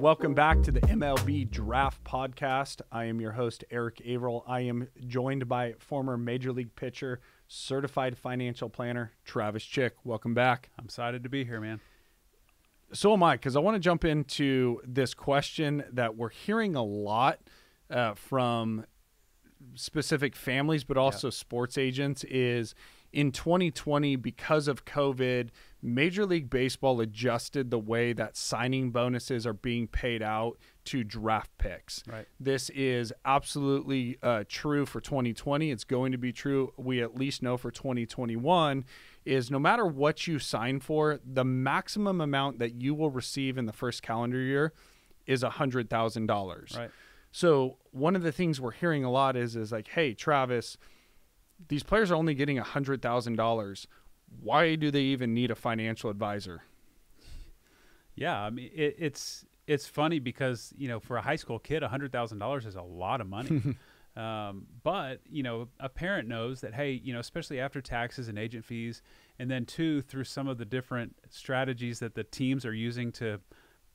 Welcome back to the MLB Draft Podcast. I am your host, Eric Averill. I am joined by former Major League pitcher, certified financial planner, Travis Chick. Welcome back. I'm excited to be here, man. So am I, because I want to jump into this question that we're hearing a lot from specific families, but also sports agents, is in 2020, because of COVID, Major League Baseball adjusted the way that signing bonuses are being paid out to draft picks. Right. This is absolutely true for 2020. It's going to be true, we at least know, for 2021, is no matter what you sign for, the maximum amount that you will receive in the first calendar year is $100,000. Right. So one of the things we're hearing a lot is like, hey, Travis, these players are only getting $100,000. Why do they even need a financial advisor? Yeah, I mean, it's funny because, you know, for a high school kid, $100,000 is a lot of money. But, you know, a parent knows that, hey, you know, especially after taxes and agent fees, and then two, through some of the different strategies that the teams are using to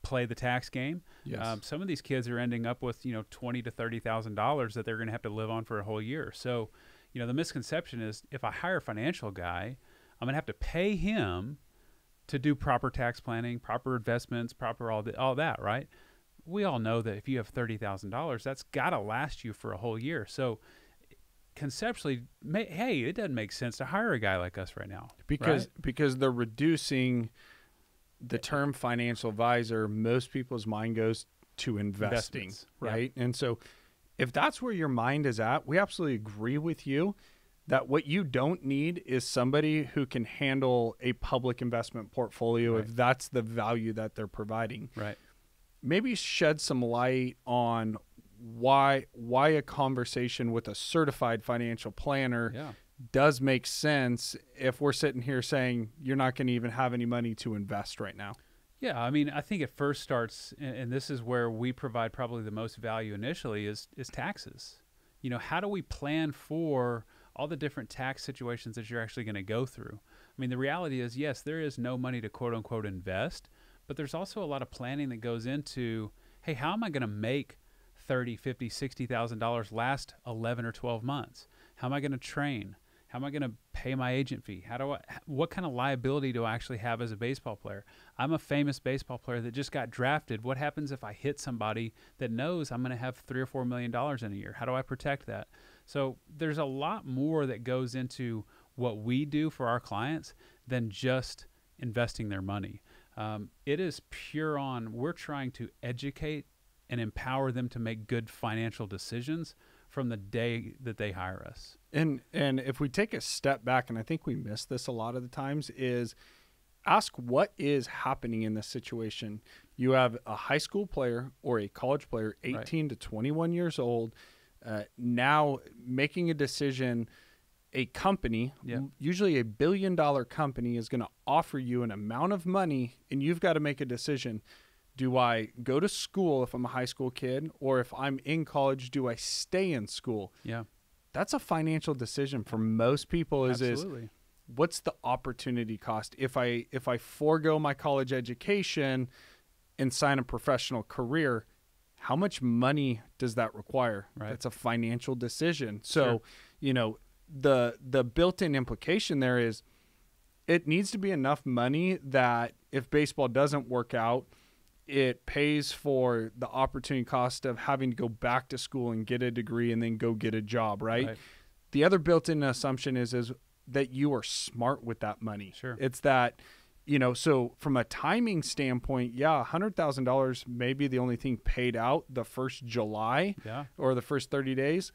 play the tax game. Yes. Some of these kids are ending up with, you know, $20,000 to $30,000 that they're going to have to live on for a whole year. So, you know, the misconception is if I hire a financial guy, I'm going to have to pay him to do proper tax planning, proper investments, proper all that, right? We all know that if you have $30,000, that's got to last you for a whole year. So conceptually, hey, it doesn't make sense to hire a guy like us right now. Because they're reducing the term financial advisor. Most people's mind goes to investing, right? Yeah. And so if that's where your mind is at, we absolutely agree with you that what you don't need is somebody who can handle a public investment portfolio if that's the value that they're providing. Right. Maybe shed some light on why a conversation with a certified financial planner does make sense if we're sitting here saying you're not going to even have any money to invest right now. Yeah, I mean, I think it first starts, and this is where we provide probably the most value initially, is taxes. You know, how do we plan for all the different tax situations that you're actually going to go through? I mean, the reality is, yes, there is no money to quote unquote invest, but there's also a lot of planning that goes into, hey, how am I going to make $30,000, $50,000, $60,000 last 11 or 12 months? How am I going to train? How am I going to pay my agent fee? What kind of liability do I actually have as a baseball player? I'm a famous baseball player that just got drafted. What happens if I hit somebody that knows I'm going to have $3 or $4 million in a year? How do I protect that? So there's a lot more that goes into what we do for our clients than just investing their money. It is pure on, we're trying to educate and empower them to make good financial decisions from the day that they hire us. And if we take a step back, and I think we miss this a lot of the times, is ask what is happening in this situation. You have a high school player or a college player, 18 to 21 years old, now making a decision. A company, usually a $1 billion company, is going to offer you an amount of money, and you've got to make a decision. Do I go to school if I'm a high school kid, or if I'm in college, do I stay in school? Yeah. That's a financial decision for most people. Absolutely. What's the opportunity cost? If I forego my college education and sign a professional career, how much money does that require? Right. That's a financial decision. So, you know, the built-in implication there is it needs to be enough money that if baseball doesn't work out, it pays for the opportunity cost of having to go back to school and get a degree and then go get a job, right? The other built-in assumption is that you are smart with that money. Sure. It's that, you know, so from a timing standpoint, $100,000 may be the only thing paid out the first July or the first 30 days,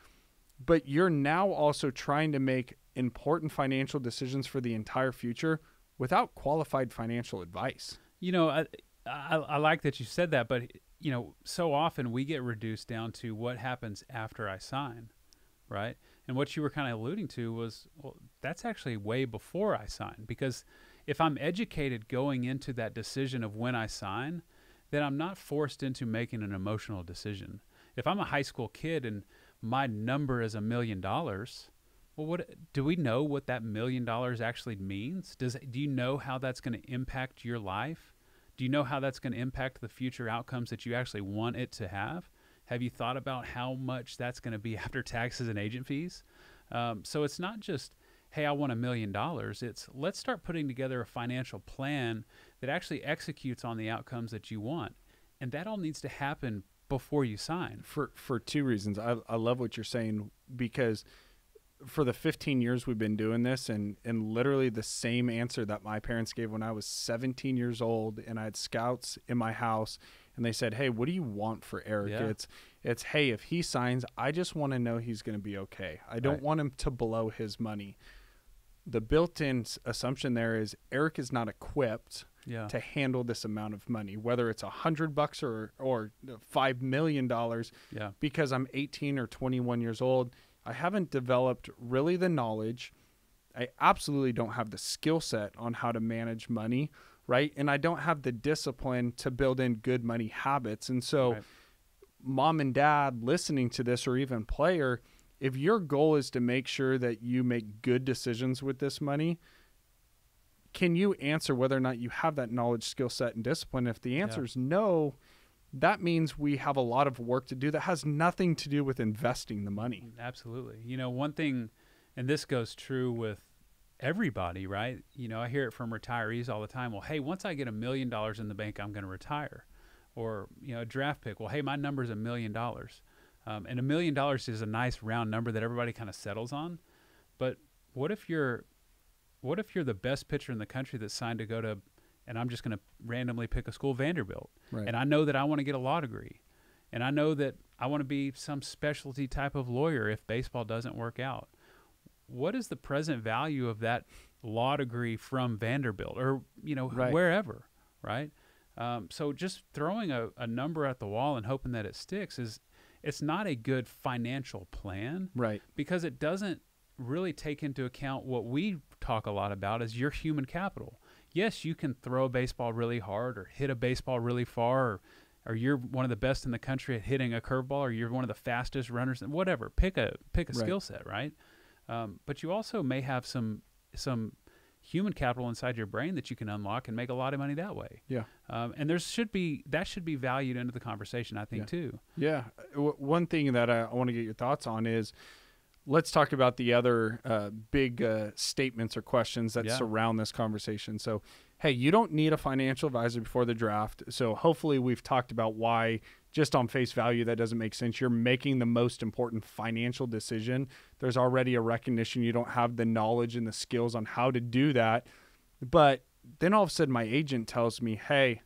but you're now also trying to make important financial decisions for the entire future without qualified financial advice. You know, I like that you said that, but, you know, so often we get reduced down to what happens after I sign, right? And what you were kind of alluding to was, well, that's actually way before I sign, because if I'm educated going into that decision of when I sign, then I'm not forced into making an emotional decision. If I'm a high school kid and my number is $1 million, well, what do we know what that $1 million actually means? Do you know how that's going to impact your life? Do you know how that's going to impact the future outcomes that you actually want it to have? Have you thought about how much that's going to be after taxes and agent fees? So it's not just, hey, I want $1 million. It's, let's start putting together a financial plan that actually executes on the outcomes that you want. And that all needs to happen before you sign. For two reasons. I love what you're saying, because for the 15 years we've been doing this, and literally the same answer that my parents gave when I was 17 years old and I had scouts in my house and they said, hey, what do you want for Eric? Yeah. It's, hey, if he signs, I just want to know he's going to be okay. I don't want him to blow his money. The built-in assumption there is Eric is not equipped to handle this amount of money, whether it's $100 or $5 million, because I'm 18 or 21 years old. I haven't developed really the knowledge. I absolutely don't have the skill set on how to manage money, right? And I don't have the discipline to build in good money habits. And so mom and dad listening to this, or even player, if your goal is to make sure that you make good decisions with this money, can you answer whether or not you have that knowledge, skill set, and discipline? If the answer is no, that means we have a lot of work to do that has nothing to do with investing the money. Absolutely. You know, one thing, and this goes true with everybody, right? You know, I hear it from retirees all the time. Well, hey, once I get $1 million in the bank, I'm going to retire. Or, you know, a draft pick. Well, hey, my number is $1 million. And $1 million is a nice round number that everybody kind of settles on. But what if you're the best pitcher in the country that's signed to go to, and I'm just going to randomly pick a school, Vanderbilt. Right. And I know that I want to get a law degree. And I know that I want to be some specialty type of lawyer if baseball doesn't work out. What is the present value of that law degree from Vanderbilt or, you know, wherever, right? So just throwing a number at the wall and hoping that it sticks it's not a good financial plan. Right. Because it doesn't really take into account what we talk a lot about is your human capital. Yes, you can throw a baseball really hard or hit a baseball really far, or you're one of the best in the country at hitting a curveball, or you're one of the fastest runners, whatever. Pick a skill set, right? But you also may have some human capital inside your brain that you can unlock and make a lot of money that way. Yeah. And that should be valued into the conversation, I think, too. Yeah. One thing that I want to get your thoughts on is, let's talk about the other big statements or questions that surround this conversation. So, hey, you don't need a financial advisor before the draft. So hopefully we've talked about why, just on face value, that doesn't make sense. You're making the most important financial decision. There's already a recognition you don't have the knowledge and the skills on how to do that. But then all of a sudden my agent tells me, hey,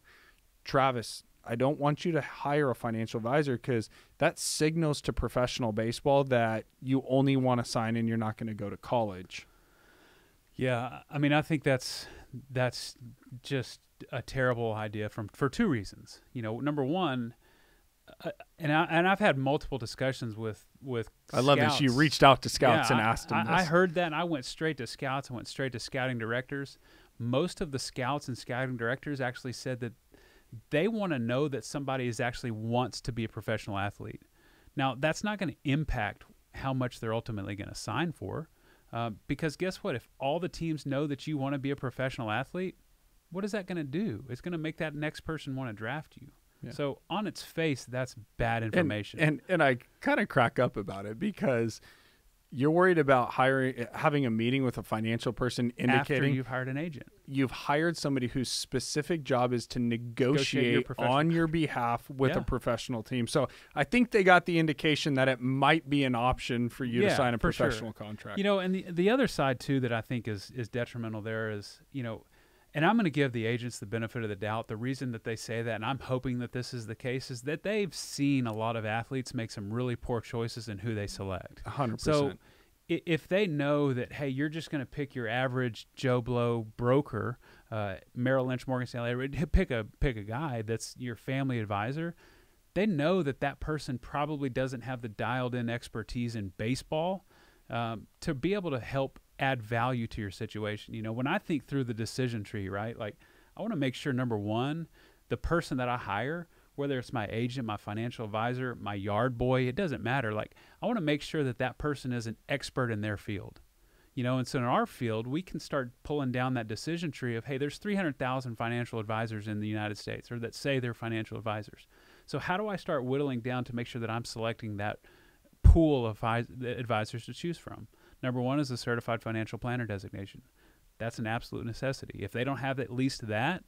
Travis, I don't want you to hire a financial advisor because that signals to professional baseball that you only want to sign and you're not going to go to college. Yeah, I mean, I think that's just a terrible idea for two reasons. You know, number one, and I've had multiple discussions with I love scouts. this. You reached out to scouts and asked them this. I heard that, and I went straight to scouts. I went straight to scouting directors. Most of the scouts and scouting directors actually said that they want to know that somebody actually wants to be a professional athlete. Now, that's not going to impact how much they're ultimately going to sign for, because guess what? If all the teams know that you want to be a professional athlete, what is that going to do? It's going to make that next person want to draft you. Yeah. So on its face, that's bad information. And I kind of crack up about it because you're worried about having a meeting with a financial person indicating after you've hired an agent. You've hired somebody whose specific job is to negotiate on your behalf with a professional team. So I think they got the indication that it might be an option for you to sign a professional contract. You know, and the other side too that I think is detrimental there is, you know, and I'm going to give the agents the benefit of the doubt. The reason that they say that, and I'm hoping that this is the case, is that they've seen a lot of athletes make some really poor choices in who they select. 100%. So if they know that, hey, you're just going to pick your average Joe Blow broker, Merrill Lynch, Morgan Stanley, pick a guy that's your family advisor, they know that that person probably doesn't have the dialed-in expertise in baseball to be able to help add value to your situation. You know, when I think through the decision tree, right, like I want to make sure, number one, the person that I hire, whether it's my agent, my financial advisor, my yard boy, it doesn't matter. Like I want to make sure that that person is an expert in their field. And so in our field, we can start pulling down that decision tree of, hey, there's 300,000 financial advisors in the United States, or that say they're financial advisors. So how do I start whittling down to make sure that I'm selecting that pool of advisors to choose from? Number one is a certified financial planner designation. That's an absolute necessity. If they don't have at least that,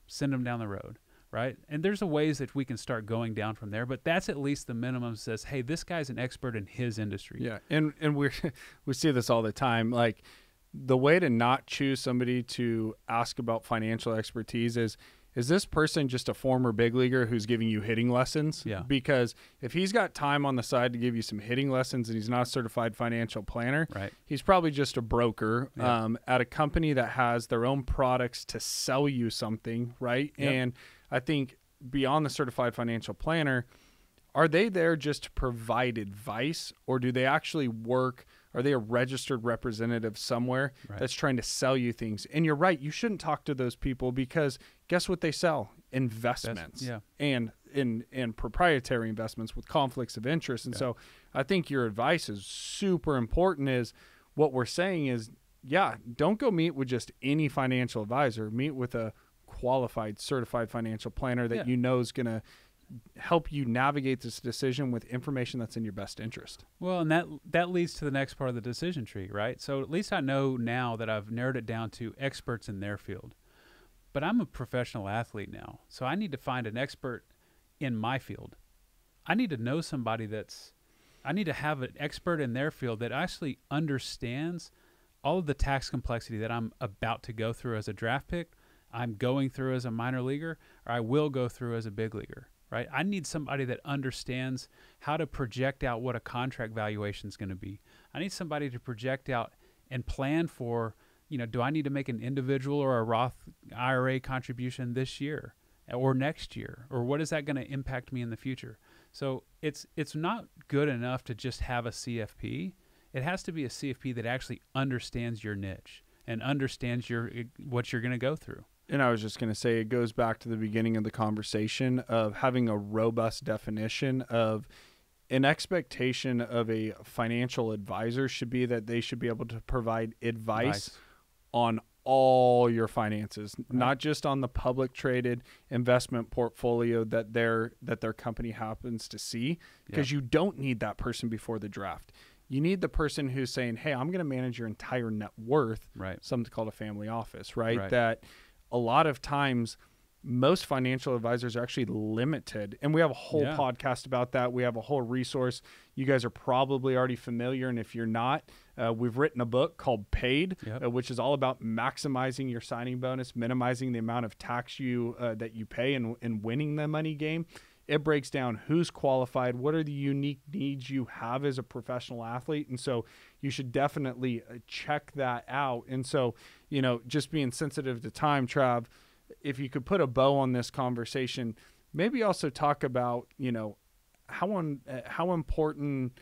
send them down the road, right? And there's a ways that we can start going down from there, but that's at least the minimum. Says, hey, this guy's an expert in his industry. Yeah, and we see this all the time. Like, the way to not choose somebody to ask about financial expertise is this person just a former big leaguer who's giving you hitting lessons? Yeah. Because if he's got time on the side to give you some hitting lessons and he's not a certified financial planner, right, he's probably just a broker at a company that has their own products to sell you something, right? Yep. And I think beyond the certified financial planner, are they there just to provide advice, or do they actually work? Are they a registered representative somewhere that's trying to sell you things? And you're right, you shouldn't talk to those people, because guess what they sell? Investments. And in proprietary investments with conflicts of interest. And so I think your advice is super important. Is what we're saying is, don't go meet with just any financial advisor. Meet with a qualified, certified financial planner that you know is going to help you navigate this decision with information that's in your best interest. Well, and that leads to the next part of the decision tree, right? So at least I know now that I've narrowed it down to experts in their field. But I'm a professional athlete now, so I need to find an expert in my field. I need to know somebody I need to have an expert in their field that actually understands all of the tax complexity that I'm about to go through as a draft pick, I'm going through as a minor leaguer, or I will go through as a big leaguer. Right? I need somebody that understands how to project out what a contract valuation is going to be. I need somebody to project out and plan for, do I need to make an individual or a Roth IRA contribution this year or next year? Or what is that going to impact me in the future? So it's not good enough to just have a CFP. It has to be a CFP that actually understands your niche and understands what you're going to go through. And I was just going to say, it goes back to the beginning of the conversation of having a robust definition of an expectation of a financial advisor should be that they should be able to provide advice on all your finances, not just on the public traded investment portfolio that their company happens to see, because you don't need that person before the draft. You need the person who's saying, hey, I'm going to manage your entire net worth, something called a family office, right? That a lot of times most financial advisors are actually limited. And we have a whole podcast about that. We have a whole resource. You guys are probably already familiar. And if you're not, we've written a book called Paid, which is all about maximizing your signing bonus, minimizing the amount of tax that you pay and winning the money game. It breaks down who's qualified, what are the unique needs you have as a professional athlete. And so you should definitely check that out. And so, just being sensitive to time, Trav, if you could put a bow on this conversation, maybe also talk about, how important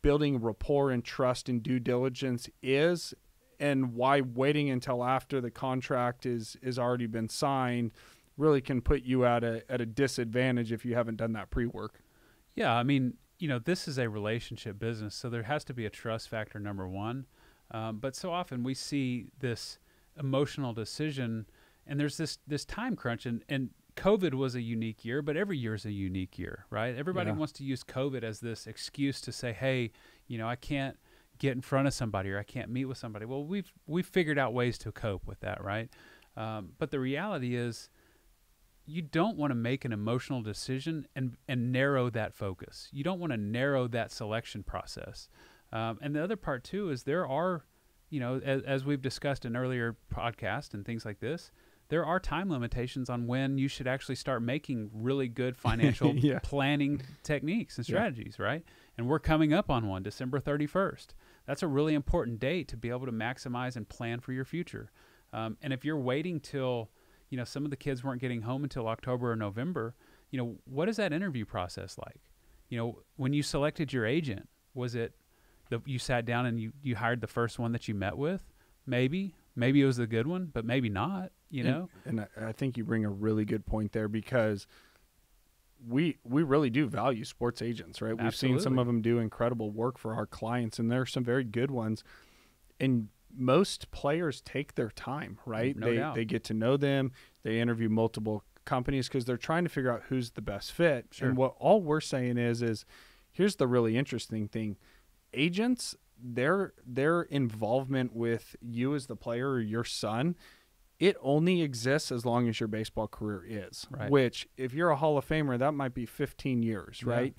building rapport and trust and due diligence is, and why waiting until after the contract is already been signed really can put you at a disadvantage if you haven't done that pre-work. Yeah, I mean, this is a relationship business, so there has to be a trust factor, number one. But so often we see this emotional decision, and there's this time crunch, and COVID was a unique year, but every year is a unique year, right? Everybody wants to use COVID as this excuse to say, hey, I can't get in front of somebody, or I can't meet with somebody. Well, we've figured out ways to cope with that, right? But the reality is, you don't want to make an emotional decision and narrow that focus. You don't want to narrow that selection process. And the other part too is there are, as we've discussed in earlier podcasts and things like this, there are time limitations on when you should actually start making really good financial planning techniques and strategies, right? And we're coming up on one, December 31st. That's a really important date to be able to maximize and plan for your future. And if you're waiting till some of the kids weren't getting home until October or November, what is that interview process like? When you selected your agent, was it you sat down and you hired the first one that you met with? Maybe it was the good one, but maybe not, And I think you bring a really good point there, because we really do value sports agents, right? We've seen some of them do incredible work for our clients, and there are some very good ones. And most players take their time, right? No doubt. They get to know them. They interview multiple companies because they're trying to figure out who's the best fit. Sure. And what all we're saying is here's the really interesting thing. Agents, their involvement with you as the player or your son, it only exists as long as your baseball career is. Right. Which, if you're a Hall of Famer, that might be 15 years, Yeah. right?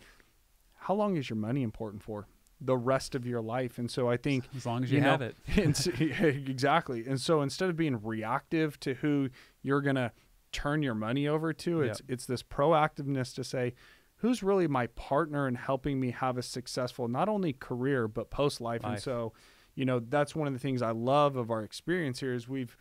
How long is your money important for? The rest of your life. And so I think as long as you have it. Exactly. And so instead of being reactive to who you're going to turn your money over to, it's this proactiveness to say, who's really my partner in helping me have a successful, not only career, but post-life. And so, that's one of the things I love of our experience here is we've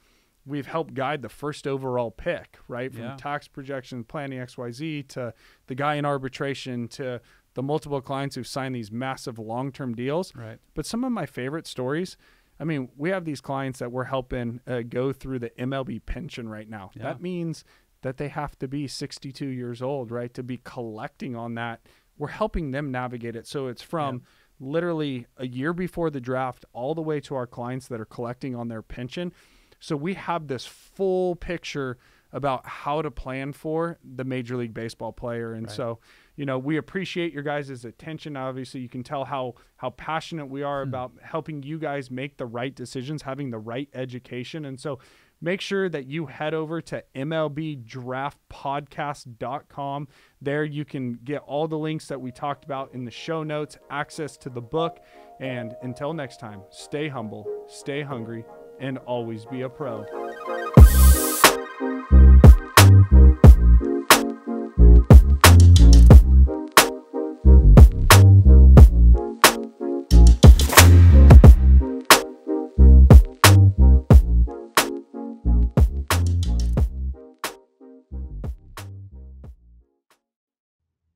helped guide the first overall pick, right? From tax projections, planning XYZ, to the guy in arbitration, to the multiple clients who've signed these massive long-term deals. Right. But some of my favorite stories, I mean, we have these clients that we're helping go through the MLB pension right now. Yeah. That means that they have to be 62 years old, right, to be collecting on that. We're helping them navigate it. So it's from literally a year before the draft all the way to our clients that are collecting on their pension. So we have this full picture about how to plan for the Major League Baseball player. And so, we appreciate your guys' attention. Obviously, you can tell how passionate we are about helping you guys make the right decisions, having the right education. And so make sure that you head over to MLBdraftpodcast.com. There you can get all the links that we talked about in the show notes, access to the book. And until next time, stay humble, stay hungry, and always be a pro.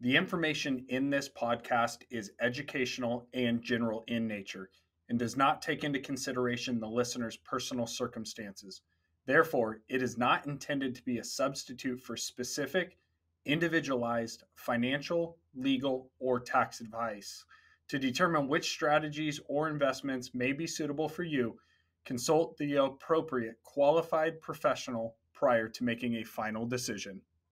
The information in this podcast is educational and general in nature and does not take into consideration the listener's personal circumstances. Therefore, it is not intended to be a substitute for specific, individualized financial, legal, or tax advice. To determine which strategies or investments may be suitable for you, consult the appropriate qualified professional prior to making a final decision.